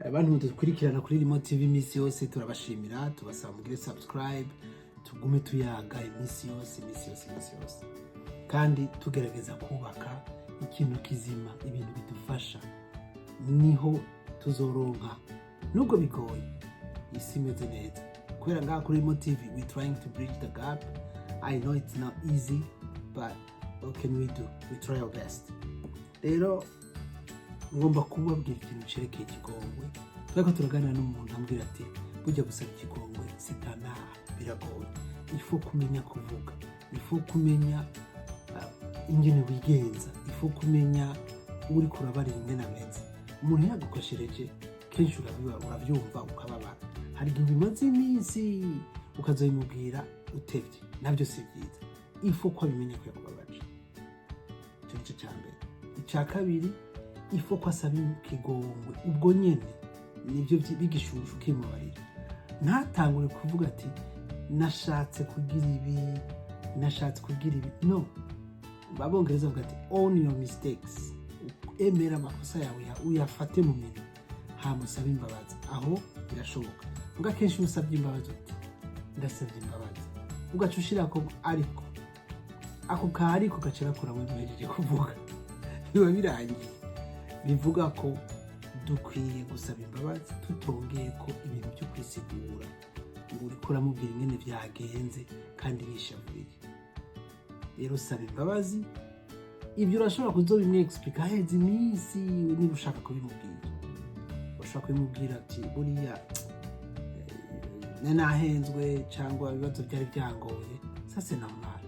Abantu dukurikirana kuri Remote TV imisi yose turabashimira, tubasaba mugire subscribe, tugume tuyaga imisi yose. Kandi tugerageza kubaka ikintu kizima, ibintu bidufasha, niho tuzoronka nubwo bigoye isi imeze neza. Kubera ngaha kuri Remote TV we trying to bridge the gap. I know it's not easy, but what can we do? We try our best. Rero ngomba kubabwira ikintu cerekeye ikigongwe. Twako turaganira n'umuntu ambwira ati burya gusaba ikigongwe sitana biragoye. Ifu kumenya kuvuga, ifu kumenya ingene wigenza, ifu kumenya uri kurabarira ingene ameze. Umuntu yagukoshereje kenshi uravyumva ukababara. Hari igihe bimaze iminsi ukazoyimubwira utevye, nabyo si byiza. Ifu ko bimenya ko yakubabaje. Icyo gice cya mbere. Icya kabiri, ifu ko asaba ikigongwe ubwo nyene nivyo bigishushu kimubarira. Ntatangure kuvuga ati nashatse kugira ibi, no. Babongereza bavuga ati own your mistakes. Emera amakosa yawe uyafate mu minwe, hamusaba imbabazi. Aho birashoboka. Uga kenshi usabye imbabazi uti ndasabye imbabazi, ugacushira ko ariko ako kariko gacira kura mu bihejeje kuvuga biba birangiye. Bivuga ko dukwiye gusaba imbabazi tutongeye ko ibintu byo kwisigura ngo uri kuramubwira ingene vyagenze kandi bishavuye. Rero saba imbabazi, ibyo urashobora kuzobimwe explica hezi imisi niba ushaka kubimubwira. Ushaka kubimubwira ati buriya nanahenzwe cyangwa ibibazo byari byangoye, sase normal.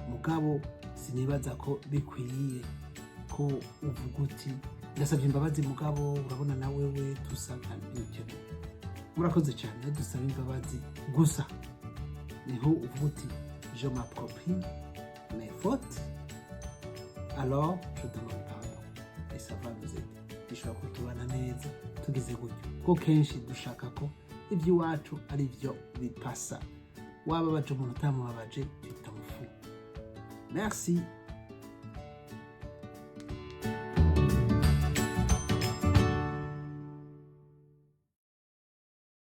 Mugabo sinibaza ko bikwiye ko uvuga uti ndasabye imbabazi mugabo urabona na wewe tusanga n'icyo. Murakoze cyane, dusaba imbabazi gusa niho uvuga uti je m'approprie mes fautes, alors je demande pardon et ça va nous aider. Bishobora kutubana neza tugize gutyo, ko kenshi dushaka ko iby'iwacu ari byo bipasa. Waba baje umuntu utamubabaje tutamufu. Merci.